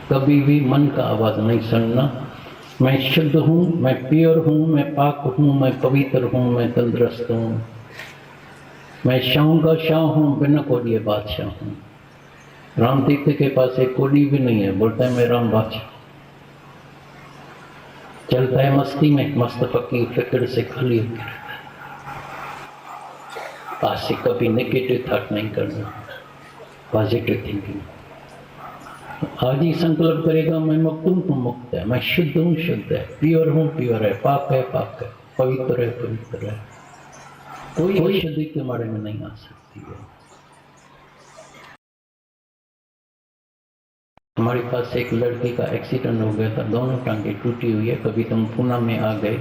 कभी भी मन का आवाज़ नहीं सुनना। मैं शुद्ध हूँ, मैं प्योर हूँ, मैं पाक हूँ, मैं पवित्र हूँ, मैं तंदुरुस्त हूँ, मैं शाह का शाह हूँ, बिना कोडिए बादशाह हूँ। राम तीर्थ के पास एक कोडी भी नहीं है, बोलता है मैं राम बादशाह। चलता है मस्ती में, मस्त फकीर फिक्र से खाली होकर रहता है। आज से कभी नेगेटिव थॉट नहीं करना, पॉजिटिव थिंकिंग। आज ही संकल्प करेगा मैं मुक्त हूँ तो मुक्त है, मैं शुद्ध हूँ शुद्ध है, प्योर हूँ प्योर है, पाक है पाक है, पवित्र है पवित्र है। कोई अशुद्धि के बारे में नहीं आ सकती है। हमारे पास एक लड़की का एक्सीडेंट हो गया था, दोनों टांगे टूटी हुई है। कभी तुम पूना में आ गए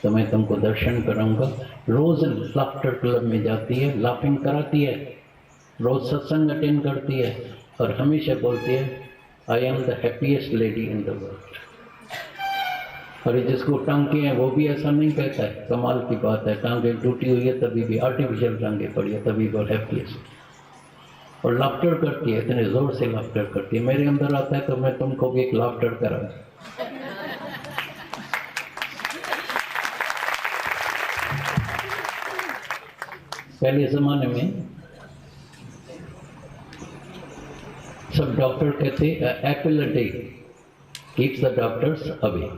तो मैं तुमको दर्शन कराऊंगा। रोज लाफ्टर क्लब में जाती है, लाफिंग कराती है, रोज सत्संग अटेंड करती है और हमेशा बोलती है I am the happiest lady in the world. और जिसको टांगे हैं वो भी ऐसा नहीं कहता है। कमाल की बात है, टांगे टूटी हुई है तभी भी, आर्टिफिशियल टांगे पड़ी है तभी वो हैप्पीएस्ट। और लाफ्टर करती है, इतने जोर से लाफ्टर करती है। मेरे अंदर आता है तो मैं तुमको भी एक लाफ्टर करा। पहले जमाने में सब डॉक्टर कहते apple a day keeps the doctors away.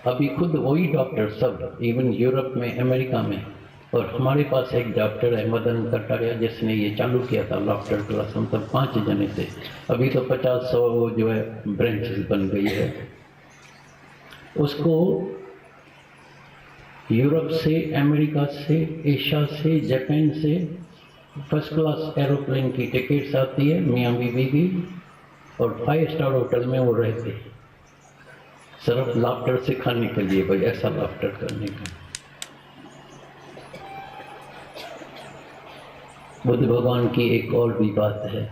अभी खुद वही डॉक्टर सब, इवन यूरोप में, अमेरिका में, और हमारे पास एक डॉक्टर है मदन कटारिया जिसने ये चालू किया था लाफ्टर क्लास। हम तब 5 जने थे, अभी तो 50-100 जो है ब्रांचेस बन गई है। उसको यूरोप से, अमेरिका से, एशिया से, जापान से फर्स्ट क्लास एरोप्लेन की टिकट्स आती है मियाँ बीवी की, और 5 स्टार होटल में वो रहते हैं सिर्फ लाफ्टर सिखाने के लिए, भाई ऐसा लाफ्टर करने का। बुद्ध भगवान की एक और भी बात है,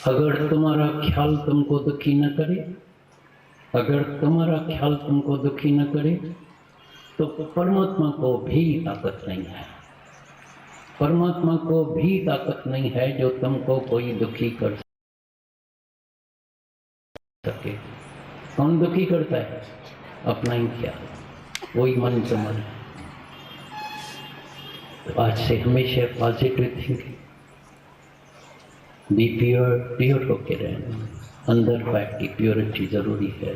अगर तुम्हारा ख्याल तुमको दुखी न करे, अगर तुम्हारा ख्याल तुमको दुखी न करे तो परमात्मा को भी ताकत नहीं है। परमात्मा को भी ताकत नहीं है जो तुमको कोई दुखी कर सके। कौन दुखी करता है? अपना ही ख्याल, वही मन का मन। तो आज से हमेशा positive thinking, be pure, pure होके रहना। अंदर बाहर की प्योरिटी जरूरी है।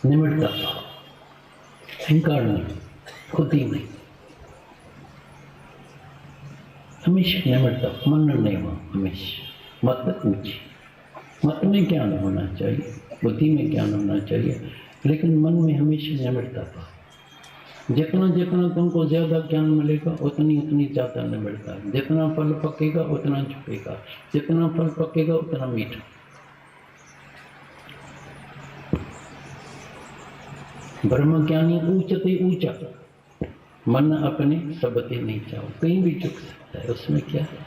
निम्रता भाव, अहंकार नहीं, खुद ही नहीं, हमेशा निम्रता, मन नहीं हो हमेशा। मत ऊंची, मत में ज्ञान होना चाहिए, बुद्धि में ज्ञान होना चाहिए, लेकिन मन में हमेशा निम्रता भाव। जितना जितना तुमको ज्यादा ज्ञान मिलेगा उतनी उतनी ज्यादा निम्रता। जितना फल पकेगा उतना झुकेगा, जितना फल पकेगा उतना मीठा। ब्रह्म ज्ञानी ऊंचते ऊंचा, मन अपने सबते नहीं चाहो। कहीं भी झुक सकता है, उसमें क्या है।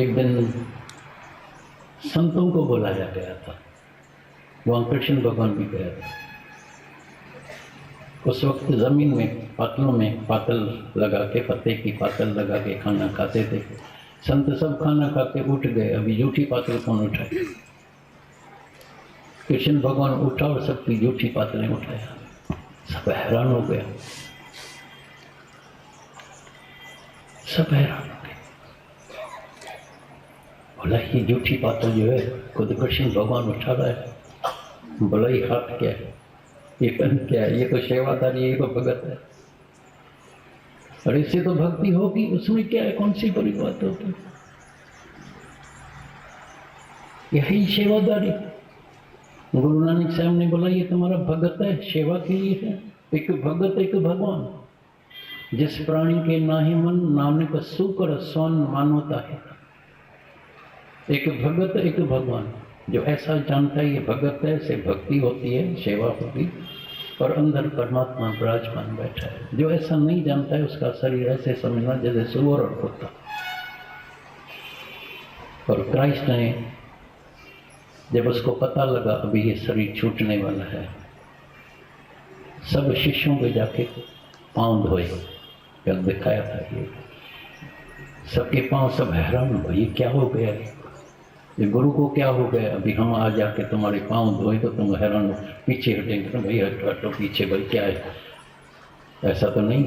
एक दिन संतों को बुलाया गया था, वहां कृष्ण भगवान भी गया था। उस वक्त जमीन में पातलों में पातल लगा के, पत्ते की पातल लगा के खाना खाते थे। संत सब खाना खा के उठ गए, अभी जूठी पातल कौन उठाए। कृष्ण भगवान उठा और सबकी जूठी पातलें उठाया। सब हैरान हो गया, सब हैरान हो गए। बोला ये जूठी पातल जो है खुद कृष्ण भगवान उठा रहा है। बोला ये हाथ क्या है, ये पन क्या है, ये तो सेवादारी है, ये तो भगत है। और इससे तो भक्ति होगी, उसमें क्या है, कौन सी बड़ी बात होती। यही सेवादारी। गुरु नानक साहब ने बोला ये तुम्हारा भगत है, सेवा के लिए है। एक भगत एक भगवान, जिस प्राणी के नाहि मन नानक सुकर स्वान मानवता है। एक भगत एक भगवान, जो ऐसा जानता है ये भगत है, से भक्ति होती है, सेवा होगी, और अंदर परमात्मा विराजमान बैठा है। जो ऐसा नहीं जानता है उसका शरीर ऐसे समझना जैसे सुअर और कुत्ता। और क्राइस्ट ने जब उसको पता लगा अभी ये शरीर छूटने वाला है, सब शिष्यों के जाके पांव धोए, कल दिखाया था ये, सबके पांव सब हैरान, भाई क्या हो गया, ये गुरु को क्या हो गया, अभी हम आ जाके तुम्हारे पांव धोए तो तुम हैरान हो, पीछे हटेंगे तो भाई हटो पीछे, भाई क्या है, ऐसा तो नहीं,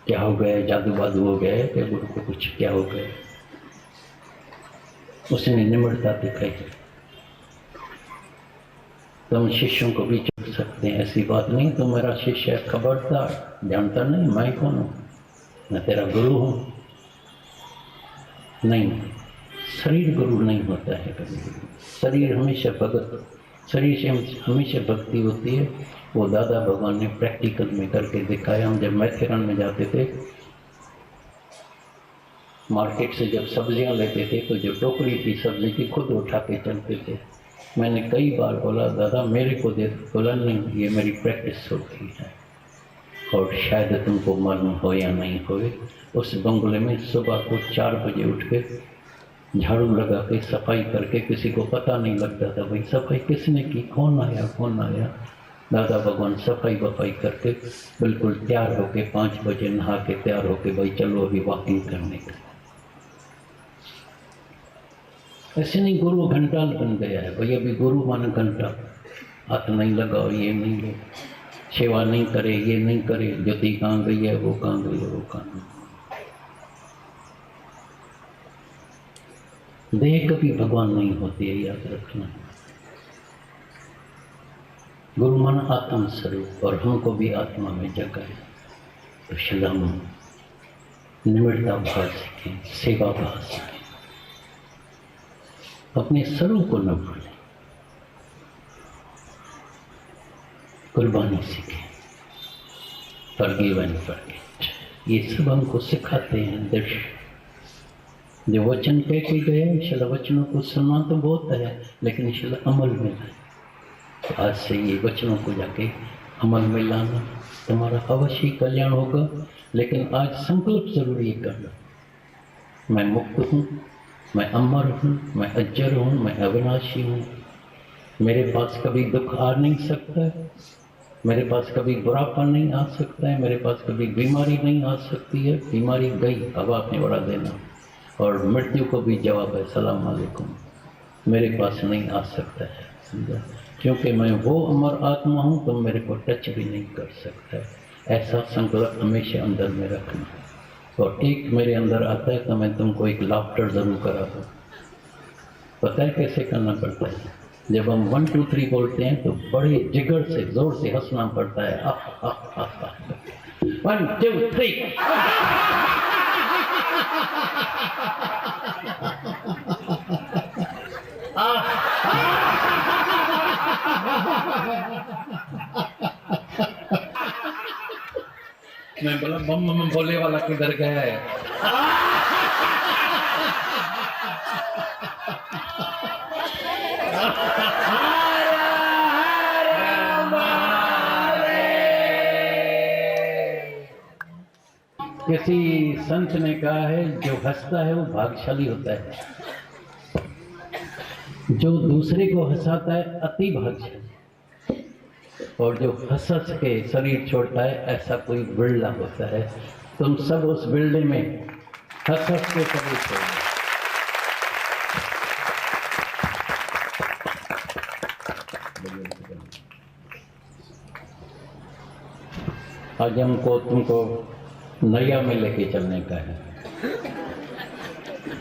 क्या हो गया, जादू बादू हो गया है क्या गुरु को, कुछ क्या हो गया। उसने निम्रता दिखाई। तुम शिष्यों को भी चुन सकते हैं, ऐसी बात नहीं, तो मेरा शिष्य है, खबरदार, जानता नहीं मैं कौन हूँ, मैं तेरा गुरु हूँ। नहीं, शरीर गुरु नहीं होता है कभी, शरीर हमेशा भगत, शरीर से हमेशा भक्ति होती है। वो दादा भगवान ने प्रैक्टिकल में करके दिखाया। हम जब मैथेरन में जाते थे, मार्केट से जब सब्जियां लेते थे तो जो टोकरी थी सब्जी की खुद उठा के चलते थे। मैंने कई बार बोला दादा मेरे को दे, बोला नहीं, ये मेरी प्रैक्टिस होती है। और शायद तुमको मालूम हो या नहीं हो, उस बंगले में सुबह को 4 बजे उठ के झाड़ू लगा के सफाई करके, किसी को पता नहीं लगता था भाई सफाई किसने की, कौन आया कौन आया। दादा भगवान सफाई वफाई करके बिल्कुल तैयार होके 5 बजे नहा के तैयार होके, भाई चलो अभी वॉकिंग करने का। ऐसे नहीं गुरु घंटा बन गया है भाई, अभी गुरु माना घंटा, हाथ नहीं लगाओ, ये नहीं ले, सेवा नहीं करे, ये नहीं करे, ज्योति कहाँ गई है, वो कहाँ गई है, वो कहाँ। देह कभी भगवान नहीं होती है, याद रखना। गुरु मन आत्म स्वरूप, और हमको भी आत्मा में जगह है। तो शलम निम्रता भाव सीखें, सेवा भाव सीखें, अपने स्वरूप को न भूलें, कुर्बानी सीखें, फॉरगिव एंड फॉरगेट, ये सब हमको सिखाते हैं दर्शन। जो वचन कह के गए, शिला वचनों को सुना तो बहुत है, लेकिन शिला अमल में है। तो आज से ये वचनों को जाके अमल में लाना, तुम्हारा अवश्य कल्याण होगा। लेकिन आज संकल्प जरूरी करना, मैं मुक्त हूँ, मैं अमर हूँ, मैं अजर हूँ, मैं अविनाशी हूँ, मेरे पास कभी दुख आ नहीं सकता है, मेरे पास कभी बुरापन नहीं आ सकता है, मेरे पास कभी बीमारी नहीं आ सकती है। बीमारी गई, अब आपने बड़ा देना, और मृत्यु को भी जवाब है सलाम अलैकुम, मेरे पास नहीं आ सकता है, समझा, क्योंकि मैं वो अमर आत्मा हूँ, तुम मेरे को टच भी नहीं कर सकता है। ऐसा संकल्प हमेशा अंदर में रखना। और एक मेरे अंदर आता है तो मैं तुमको एक लाफ्टर जरूर करा दूँ। पता है कैसे करना पड़ता है? जब हम 1 2 3 बोलते हैं तो बड़े जिगर से जोर से हंसना पड़ता है। 1 2 3। मैं बोला बम बोले वाला किधर गया है? किसी संत ने कहा है जो हंसता है वो भाग्यशाली होता है, जो दूसरे को हंसाता है अति भाग्यशाली, और जो हंस हंस के शरीर छोड़ता है ऐसा कोई बिरला होता है। तुम सब उस बिरले में हंस हंस के शरीर छोड़ो। आज हमको तुमको नैया में लेके चलने का है।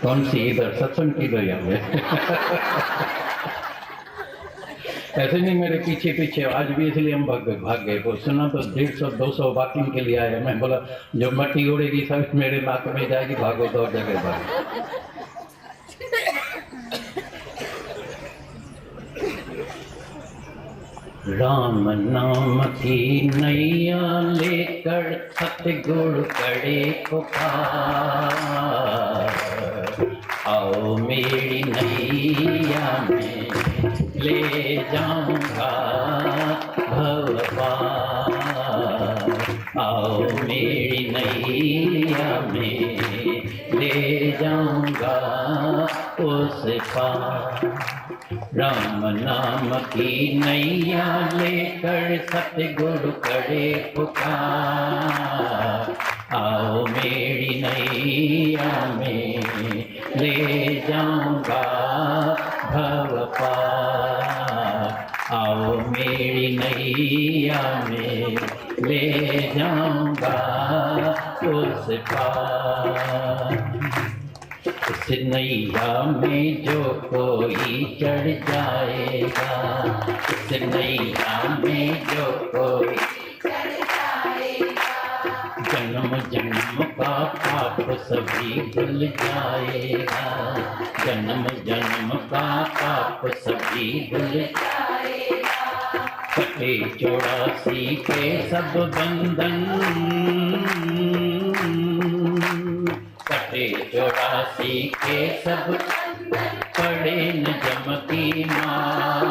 कौन सी? इधर सत्संग की नैया में। ऐसे नहीं मेरे पीछे पीछे, आज भी इसलिए हम भाग गए। वो सुना तो 150 200 वॉकिंग के लिए आए। मैं बोला जो मट्टी उड़ेगी सब मेरे नाक में जाएगी, भागो 2 जगह भागो। राम नाम की नैया लेकर सतगुरु करे पुकार, आओ मेरी नैया में ले जाऊंगा भव पार, आओ मेरी नैया में ले जाऊंगा उस पार। राम नाम की नैया लेकर सतगुरु करे पुकार, आओ मेरी नैया में ले जाऊंगा भव पार। आओ मेरी नैया में ले जाऊंगा उस पार। इस नैया में जो कोई चढ़ जाएगा, इस नैया में जो कोई जन्म जन्म का पाप सभी भूल जाएगा, जन्म जन्म का पाप सभी भूल जाएगा। कटे 84 के सब बंधन, कटे 84 के सब पड़े न जम की मार।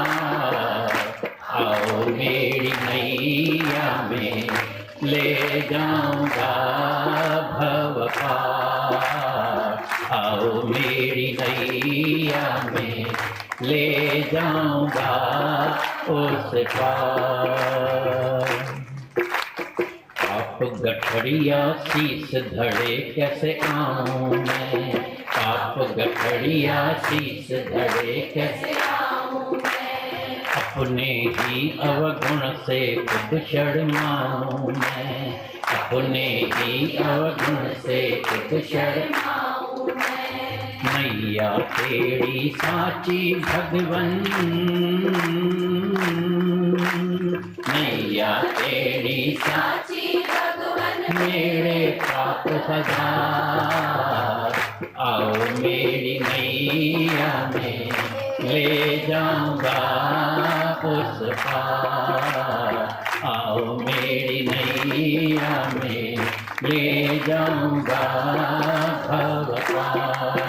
आओ मेरी नैया में ले जाऊंगा भव पार। आओ मेरी नैया में ले जाऊंगा उस पार। आप गठड़िया शीश धड़े कैसे आऊं मैं, आप गठड़िया शीश धड़े कैसे आऊं मैं। अपने ही अवगुण से खुद शर्माऊं मैं, अपने ही अवगुण से खुद शर्माऊं मैं। नैया तेरी साची भगवन, नैया तेरी साची भगवन मेरे पाप हजार। आओ मेरी नैया में ले जाऊंगा उस पार। आओ मेरी नैया में ले जाऊंगा भव पार।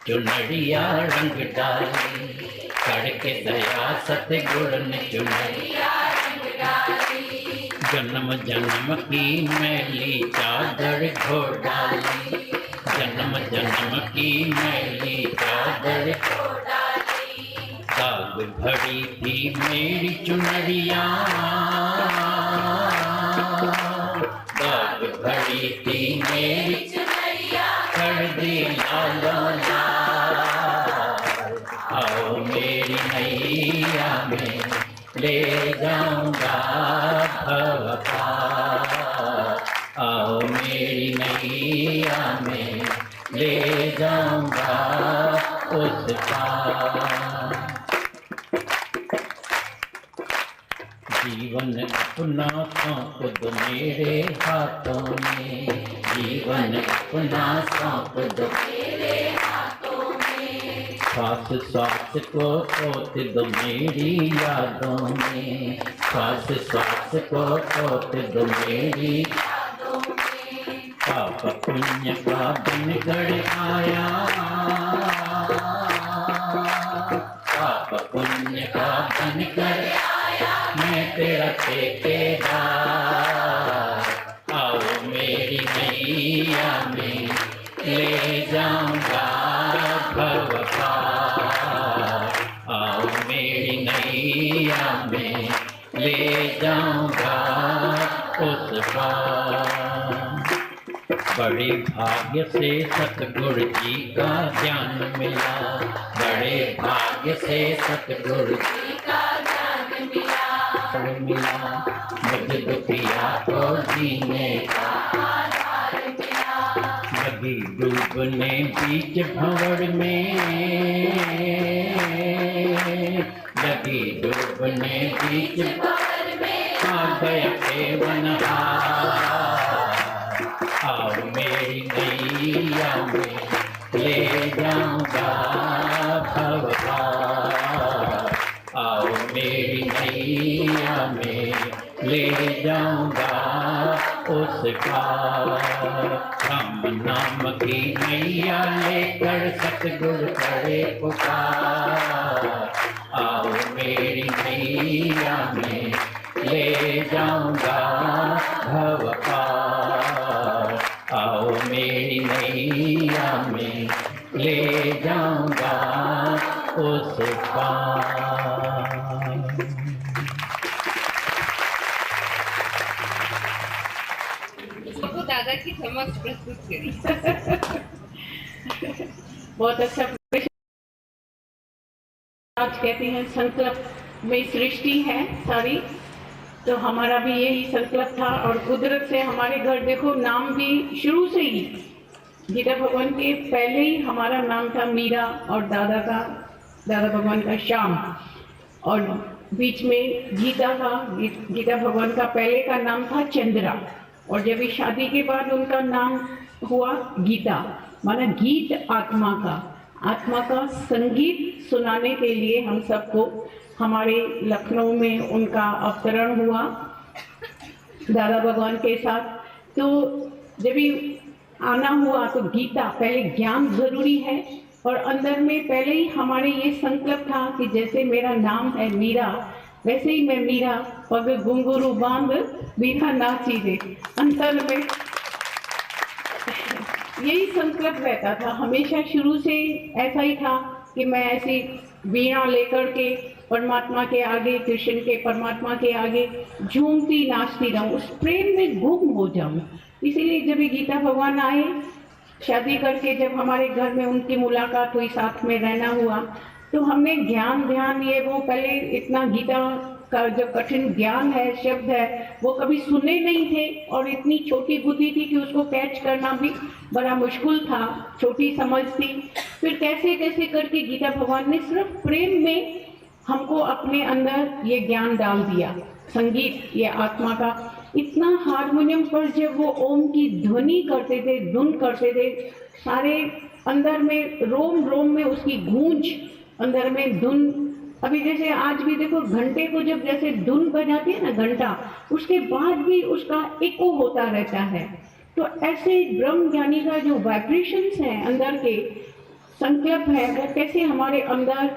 चुनरिया रंग डाली करके दया सतगुर ने चुनरिया रंग डाली। जन्म जन्म की मैली चादर घोड़ डाली, जन्म जन्म की मैली चादर घोड़ डाली। दाग भरी थी मेरी चुनरिया, दाग भरी थी मेरी चुनरिया कर दी लाल लाल। आओ मेरी नैया में ले जाऊंगा भव पार। आओ मेरी नैया में ले जाऊंगा उस पार। जीवन अपना सौंप दो मेरे हाथों में, जीवन अपना सौंप दो मेरे हाथों में। श्वास श्वास को पोत दो मेरी यादों में, श्वास श्वास को पोत दो मेरी यादों में। पाप पुण्य का बनकर आया, पाप पुण्य का बनकर आया मैं तेरा ठेकेदार। आओ मेरी नैया में ले जाऊंगा भव पार। आओ मेरी नैया में ले जाऊंगा उस पार। बड़े भाग्य से सतगुरु जी का ज्ञान मिला, बड़े भाग्य से सतगुरु जी का ज्ञान मिला। मुझ दुखिया को जीने का आधार मिला। लगी डूबने बीच भंवर में, लगी डूबने बीच भंवर में आ गया केवनहार। आओ मेरी नैया में ले जाऊंगा भव पार। आओ मेरी नैया में ले जाऊंगा उस पार। राम नाम की नैया लेकर सतगुरु करे पुकार। आओ मेरी नैया में ले जाऊंगा भव पार। आओ मेरी नैया में ले जाऊंगा उस पार। समक्ष प्रस्तुत करी। बहुत अच्छा प्रश्न। आज कहते हैं संकल्प में सृष्टि है सारी, तो हमारा भी यही संकल्प था। और कुदरत से हमारे घर देखो नाम भी शुरू से ही गीता भगवान के पहले ही हमारा नाम था मीरा, और दादा भगवान का श्याम, और बीच में गीता का, गीता भगवान का पहले का नाम था चंद्रा, और जब शादी के बाद उनका नाम हुआ गीता, माना गीत आत्मा का संगीत सुनाने के लिए हम सबको हमारे लखनऊ में उनका अवतरण हुआ दादा भगवान के साथ। तो जब भी आना हुआ तो गीता, पहले ज्ञान जरूरी है, और अंदर में पहले ही हमारे ये संकल्प था कि जैसे मेरा नाम है मीरा, वैसे ही मैं मीरा पग घुंघरू बांध मीरा नाची दे। अंतर में यही संकल्प रहता था हमेशा, शुरू से ऐसा ही था कि मैं ऐसी वीणा लेकर के परमात्मा के आगे, कृष्ण के परमात्मा के आगे झूमती नाचती रहूं, उस प्रेम में गुम हो जाऊं। इसीलिए जब गीता भगवान आए शादी करके, जब हमारे घर में उनकी मुलाकात हुई, साथ में रहना हुआ, तो हमने ज्ञान ध्यान ये वो पहले इतना गीता का जो कठिन ज्ञान है, शब्द है, वो कभी सुने नहीं थे, और इतनी छोटी बुद्धि थी कि उसको कैच करना भी बड़ा मुश्किल था, छोटी समझ थी। फिर कैसे कैसे करके गीता भगवान ने सिर्फ प्रेम में हमको अपने अंदर ये ज्ञान डाल दिया। संगीत ये आत्मा का, इतना हारमोनियम पर जब वो ओम की ध्वनि करते थे, धुन करते थे, सारे अंदर में रोम रोम में उसकी गूंज, अंदर में धुन। अभी जैसे आज भी देखो घंटे को जब जैसे धुन बजाती है ना घंटा, उसके बाद भी उसका इको होता रहता है। तो ऐसे ब्रह्म ज्ञानी का जो वाइब्रेशंस हैं अंदर के, संकल्प है, वो कैसे हमारे अंदर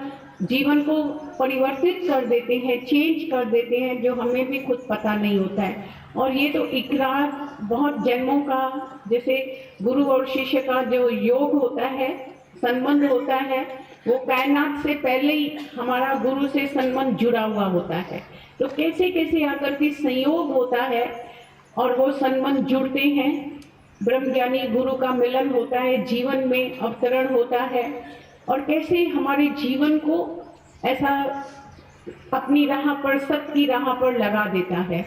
जीवन को परिवर्तित कर देते हैं, चेंज कर देते हैं, जो हमें भी खुद पता नहीं होता है। और ये तो इकरार बहुत जन्मों का, जैसे गुरु और शिष्य का जो योग होता है, संबंध होता है, वो कायनात से पहले ही हमारा गुरु से संबंध जुड़ा हुआ होता है। तो कैसे कैसे आकर के संयोग होता है और वो संबंध जुड़ते हैं, ब्रह्मज्ञानी गुरु का मिलन होता है, जीवन में अवतरण होता है, और कैसे हमारे जीवन को ऐसा अपनी राह पर, सत्य की राह पर लगा देता है।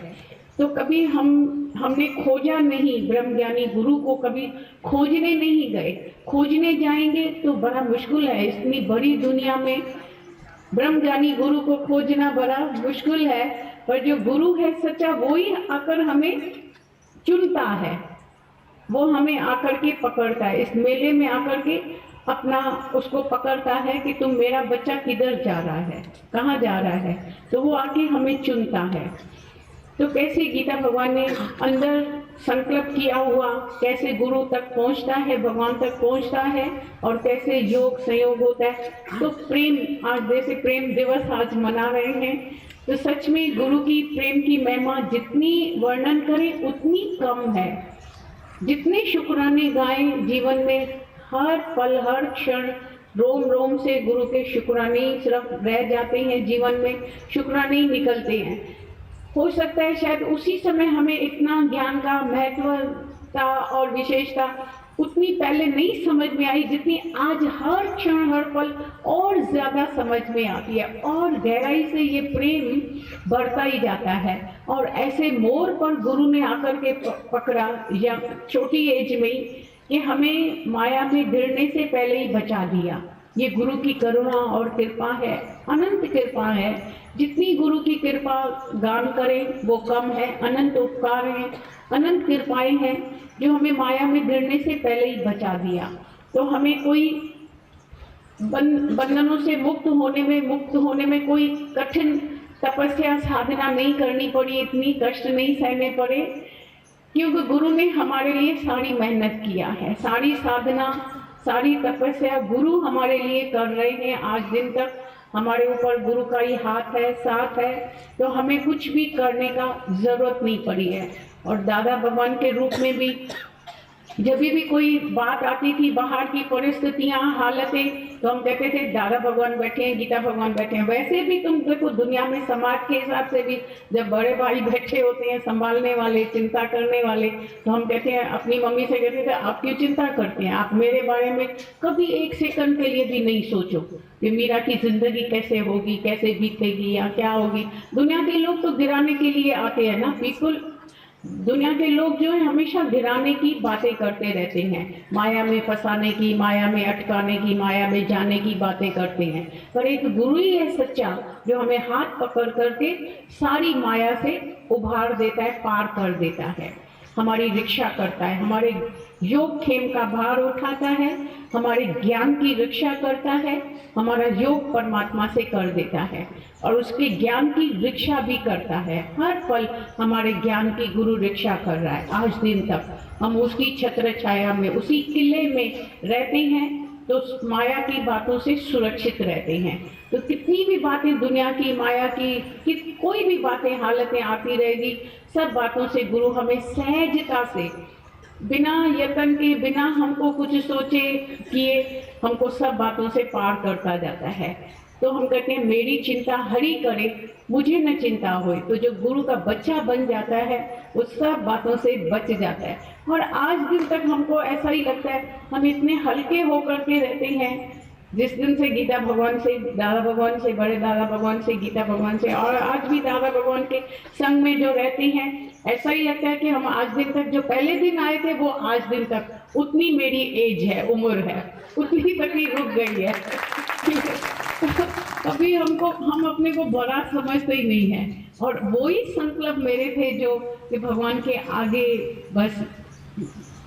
तो कभी हमने खोजा नहीं, ब्रह्मज्ञानी गुरु को कभी खोजने नहीं गए। खोजने जाएंगे तो बड़ा मुश्किल है, इतनी बड़ी दुनिया में ब्रह्मज्ञानी गुरु को खोजना बड़ा मुश्किल है। पर जो गुरु है सच्चा, वो ही आकर हमें चुनता है, वो हमें आकर के पकड़ता है, इस मेले में आकर के अपना उसको पकड़ता है कि तुम मेरा बच्चा किधर जा रहा है, कहाँ जा रहा है, तो वो आके हमें चुनता है। तो कैसे गीता भगवान ने अंदर संकल्प किया हुआ, कैसे गुरु तक पहुंचता है, भगवान तक पहुंचता है, और कैसे योग संयोग होता है। तो प्रेम, आज जैसे प्रेम दिवस आज मना रहे हैं, तो सच में गुरु की प्रेम की महिमा जितनी वर्णन करें उतनी कम है। जितने शुक्राने गाएं जीवन में, हर पल हर क्षण रोम रोम से गुरु के शुक्राने ही सिर्फ रह जाते हैं, जीवन में शुक्राने ही निकलते हैं। हो सकता है शायद उसी समय हमें इतना ज्ञान का महत्वता और विशेषता उतनी पहले नहीं समझ में आई, जितनी आज हर क्षण हर पल और ज्यादा समझ में आती है, और गहराई से ये प्रेम बढ़ता ही जाता है। और ऐसे मोड़ पर गुरु ने आकर के पकड़ा, या छोटी एज में, कि हमें माया में गिरने से पहले ही बचा दिया। ये गुरु की करुणा और कृपा है, अनंत कृपा है। जितनी गुरु की कृपा गान करें वो कम है, अनंत उपकार है, अनंत कृपाएं हैं, जो हमें माया में गिरने से पहले ही बचा दिया। तो हमें कोई बंधनों से मुक्त होने में कोई कठिन तपस्या साधना नहीं करनी पड़ी, इतनी कष्ट नहीं सहने पड़े, क्योंकि गुरु ने हमारे लिए सारी मेहनत किया है, सारी साधना, सारी तपस्या गुरु हमारे लिए कर रहे हैं। आज दिन तक हमारे ऊपर गुरु का ही हाथ है, साथ है, तो हमें कुछ भी करने का जरूरत नहीं पड़ी है। और दादा भगवान के रूप में भी जब भी कोई बात आती थी, बाहर की परिस्थितियां, हालतें, तो हम कहते थे दादा भगवान बैठे हैं, गीता भगवान बैठे हैं। वैसे भी तुम देखो दुनिया में समाज के हिसाब से भी जब बड़े भाई बैठे होते हैं संभालने वाले, चिंता करने वाले, तो हम कहते हैं, अपनी मम्मी से कहते थे आप क्यों चिंता करते हैं, आप मेरे बारे में कभी एक सेकंड के लिए भी नहीं सोचो कि मीरा की जिंदगी कैसे होगी, कैसे बीतेगी या क्या होगी। दुनिया के लोग तो गिराने के लिए आते हैं ना, बिल्कुल। दुनिया के लोग जो है हमेशा गिराने की बातें करते रहते हैं, माया में फंसाने की, माया में अटकाने की, माया में जाने की बातें करते हैं। पर एक गुरु ही है सच्चा जो हमें हाथ पकड़ करके सारी माया से उभार देता है, पार कर देता है, हमारी रक्षा करता है, हमारे योग खेम का भार उठाता है, हमारे ज्ञान की रक्षा करता है, हमारा योग परमात्मा से कर देता है और उसके ज्ञान की रक्षा भी करता है। हर पल हमारे ज्ञान की गुरु रक्षा कर रहा है। आज दिन तक हम उसकी छत्र छाया में, उसी किले में रहते हैं, तो माया की बातों से सुरक्षित रहते हैं। तो कितनी भी बातें दुनिया की, माया की कोई भी बातें, हालतें आती रहेगी, सब बातों से गुरु हमें सहजता से, बिना यत्न के, बिना हमको कुछ सोचे किए, हमको सब बातों से पार करता जाता है। तो हम कहते हैं मेरी चिंता हरि करे, मुझे न चिंता होए। तो जो गुरु का बच्चा बन जाता है वो सब बातों से बच जाता है। और आज दिन तक हमको ऐसा ही लगता है, हम इतने हल्के होकर के रहते हैं। जिस दिन से गीता भगवान से, दादा भगवान से, बड़े दादा भगवान से, गीता भगवान से, और आज भी दादा भगवान के संग में जो रहते हैं, ऐसा ही लगता है कि हम आज दिन तक, जो पहले दिन आए थे वो आज दिन तक, उतनी मेरी एज है, उम्र है, उतनी तक ही रुक गई है। कभी हम अपने को बड़ा समझते ही नहीं है। और वही संकल्प मेरे थे जो कि भगवान के आगे बस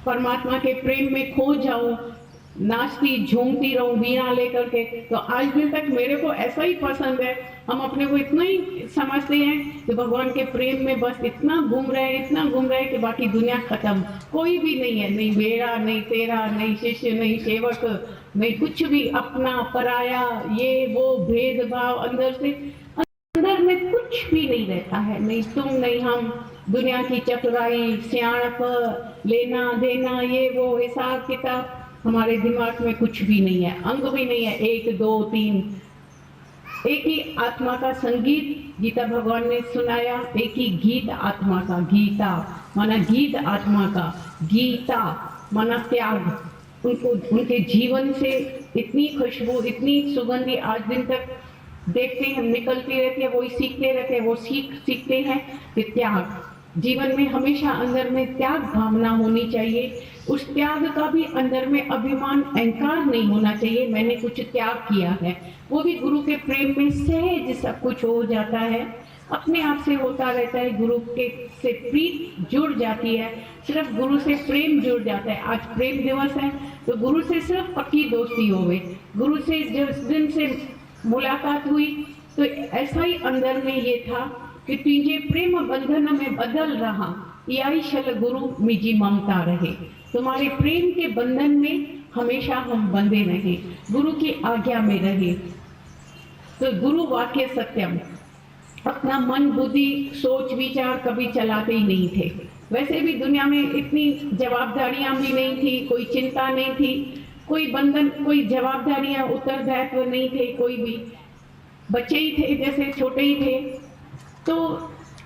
परमात्मा के प्रेम में खो जाऊं, नाचती झूमती रहूं वीणा लेकर के। तो आज दिन तक मेरे को ऐसा ही पसंद है, हम अपने को इतना ही समझते हैं कि भगवान के प्रेम में बस इतना घूम रहे हैं, इतना घूम रहे हैं कि बाकी दुनिया खत्म, कोई भी नहीं है, नहीं मेरा, नहीं तेरा, नहीं शिष्य, नहीं सेवक, नहीं कुछ भी, अपना पराया, ये वो भेदभाव अंदर से, अंदर में कुछ भी नहीं रहता है। नहीं तुम, नहीं हम, दुनिया की चतुराई, सियाणप, लेना देना, ये वो हिसाब किताब हमारे दिमाग में कुछ भी नहीं है, अंग भी नहीं है, 1 2 3। एक ही आत्मा का संगीत गीता भगवान ने सुनाया, एक ही गीत आत्मा का, गीता माना गीत आत्मा का, गीता माना त्याग। उनको, उनके जीवन से इतनी खुशबू, इतनी सुगंधी आज दिन तक देखते हैं, निकलती रहती है, वही सीखते रहते हैं, वो सीखते हैं कि त्याग जीवन में हमेशा अंदर में त्याग भावना होनी चाहिए। उस त्याग का भी अंदर में अभिमान, अहंकार नहीं होना चाहिए, मैंने कुछ त्याग किया है। वो भी गुरु के प्रेम में सहज सब कुछ हो जाता है, अपने आप से होता रहता है। गुरु के से प्रीत जुड़ जाती है, सिर्फ गुरु से प्रेम जुड़ जाता है। आज प्रेम दिवस है तो गुरु से सिर्फ पक्की दोस्ती हो गई। गुरु से जिस दिन से मुलाकात हुई तो ऐसा ही अंदर में ये था कि तुझे प्रेम बंधन में बदल रहा, यही शल गुरु मिजी ममता रहे। तुम्हारे प्रेम के बंधन में हमेशा हम बंधे रहे, गुरु की आज्ञा में रहे। तो गुरु वाक्य सत्यम, अपना मन बुद्धि सोच विचार कभी चलाते ही नहीं थे। वैसे भी दुनिया में इतनी जवाबदारियां भी नहीं थी, कोई चिंता नहीं थी, कोई बंधन, कोई जवाबदारियां, उत्तरदायित्व नहीं थे, कोई भी बच्चे ही थे, जैसे छोटे ही थे। तो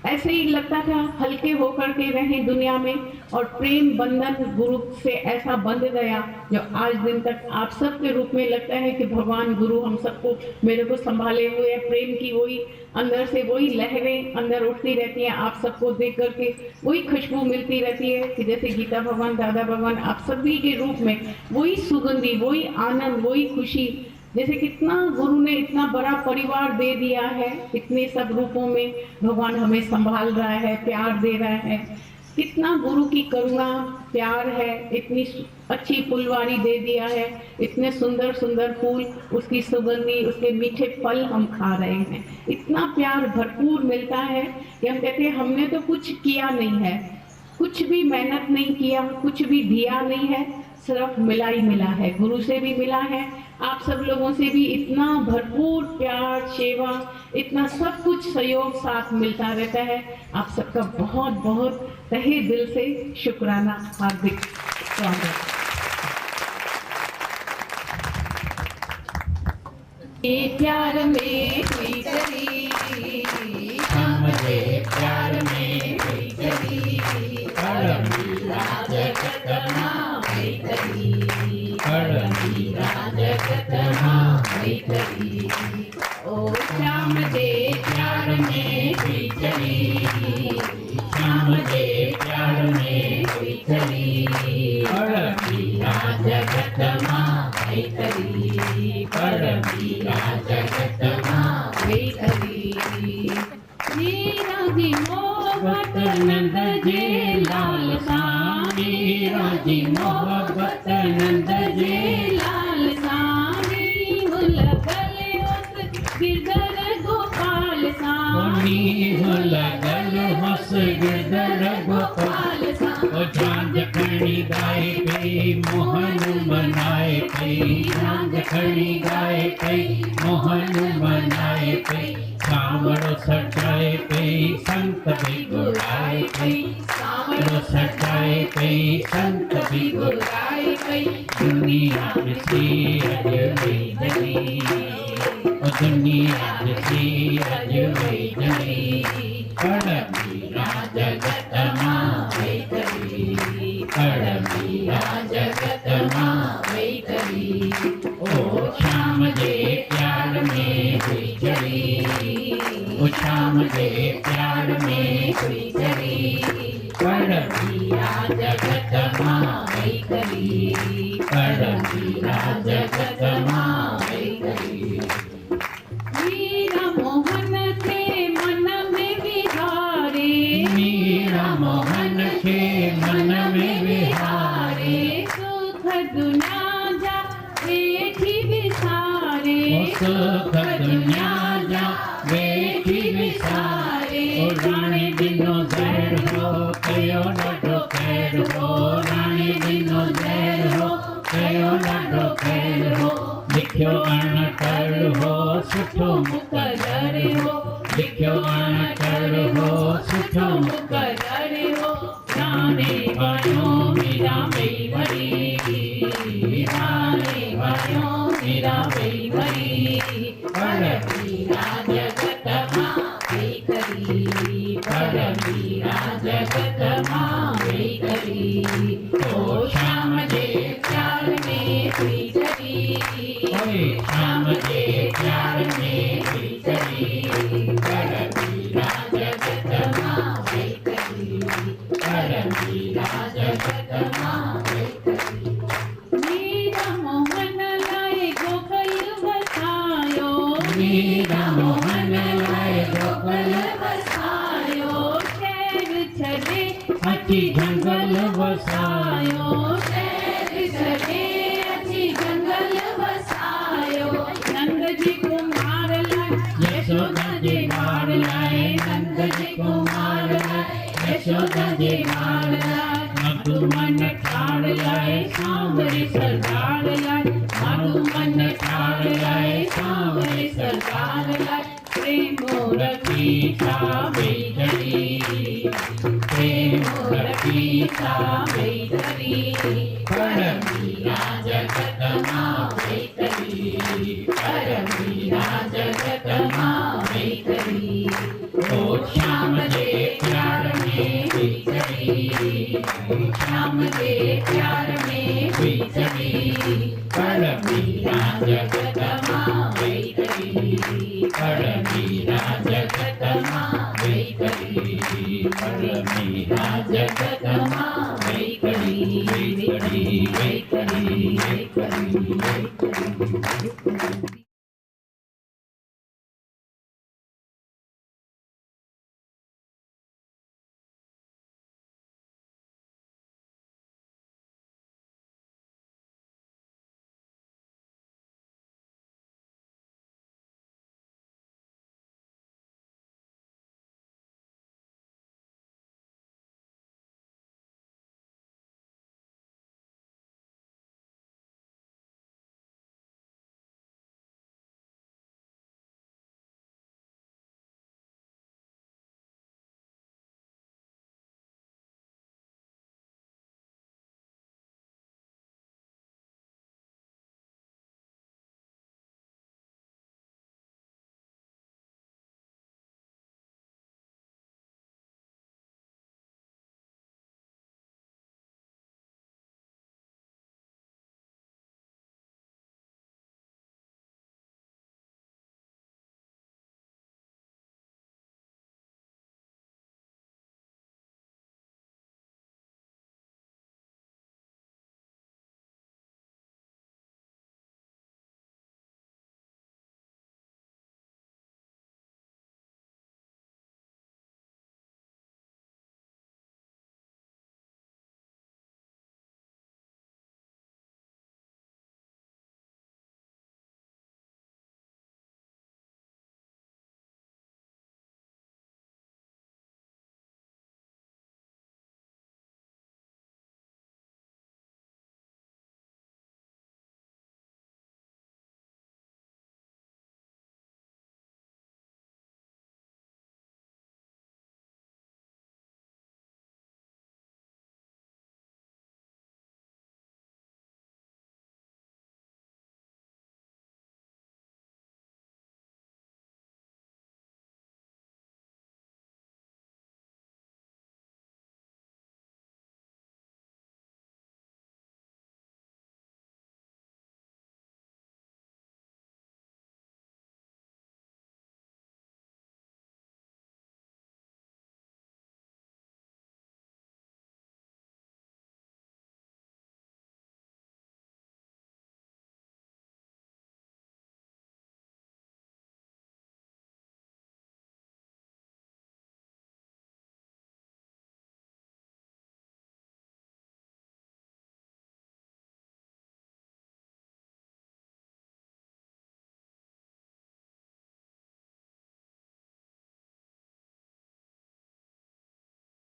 ऐसे ही लगता था हल्के होकर के रहें दुनिया में, और प्रेम बंधन गुरु से ऐसा बंध गया जो आज दिन तक आप सब के रूप में लगता है कि भगवान गुरु हम सबको, मेरे को संभाले हुए है। प्रेम की वही अंदर से वही लहरें अंदर उठती रहती हैं, आप सबको देख करके वही खुशबू मिलती रहती है कि जैसे गीता भगवान, दादा भगवान, आप सभी के रूप में वही सुगंधी, वही आनंद, वही खुशी। जैसे कितना गुरु ने इतना बड़ा परिवार दे दिया है, इतने सब रूपों में भगवान हमें संभाल रहा है, प्यार दे रहा है। कितना गुरु की करुणा, प्यार है, इतनी अच्छी फुलवारी दे दिया है, इतने सुंदर सुंदर फूल, उसकी सुगंधी, उसके मीठे फल हम खा रहे हैं। इतना प्यार भरपूर मिलता है कि हम कहते हैं हमने तो कुछ किया नहीं है, कुछ भी मेहनत नहीं किया, कुछ भी दिया नहीं है, सिर्फ मिला ही मिला है। गुरु से भी मिला है, आप सब लोगों से भी इतना भरपूर प्यार, सेवा, इतना सब कुछ सहयोग साथ मिलता रहता है। आप सबका बहुत बहुत तहे दिल से शुक्राना, हार्दिक स्वागत। ये प्यार में हुई करी, हमरे प्यार में हुई करी, मीरा जगत माँ हुई करी, मीरा जगत माँ हुई करी। ओ श्याम दे प्यार में हुई करी, श्याम दे प्यार में हुई करी, मीरा जगत माँ हुई करी, मीरा जगत माँ हुई करी। मीरा जी मोहब्बत नंद जे लाल सा, मीरा जी मोहब्बत नंद जे लाल सा, नीहुल गले उस गिरधर गोपाल सा, नीहुल गल हस गिरधर गोपाल सा। ओ झांझ खड़ी गाए पे मोहन बनाए पे, झांझ खड़ी गाए पे मोहन बनाए पे, सांवरो सजाए पे संत भी गुराए पे, सांवरो सजाए पे संत भी गुराए पे। दुनिया में सी अजमेरी जली, ओ दुनिया में सी अजमेरी जली, मीरा जगत माँ हुई करी, मीरा जगत माँ हुई करी। ओ श्याम दे प्यार में हुई चली, ओ श्याम दे प्यार में हुई चली, मीरा जगत माँ हुई करी, मीरा जगत माँ हुई करी। मीरा मोहन के मन में विहारे, मीरा मोहन के मन में विहारे, सुख दुनिया जा बैठी विसारे, सुख दुनिया जा बैठी विसारे। ओ रानी दिनो जहर हो कयो ॾाढो खैर हो, रानी दिनो जहर हो कयो ॾाढो खैर हो, लिखियो अणकर हो सुठो मुकदर हो, लिखियो अणकर हो सुठो मुकदर हो। राने वायो मीरा वई वरी, राने वायो मीरा वई वरी, मीरा जगत माँ हुई करी, मीरा जगत माँ हुई करी। ओ श्याम दे प्यार में हुई करी, श्याम दे प्यार में हुई करी, मीरा जगत माँ हुई करी, मीरा जगत माँ हुई करी। मीरा मोहन लाए गोकुल बसायो, मीरा मोहन लाए गोकुल बसायो, शहर छड़े अची जंगल वसायो, शहर छड़े अची जंगल वसायो। नंद जी कुमार लाए यशोदा जे मार लाए, नंद जी कुमार लाए यशोदा जे मार लाए, मधुमन ठाड़ लाए सांवरे सरदार लाए, मधुमन ठाड़ लाए सांवरे सरदार लाए। प्रेम रखी सावई धरी, प्रेम रखी सावई धरी, मीरा जगत माँ हुई करी, मीरा जगत माँ हुई करी। ओ श्याम दे प्यार में हुई करी, श्याम दे प्यार में हुई करी, मीरा जगत माँ हुई करी, मीरा जगत माँ हुई करी, मीरा जगत माँ हुई करी, हुई करी, हुई करी, हुई करी, हुई करी।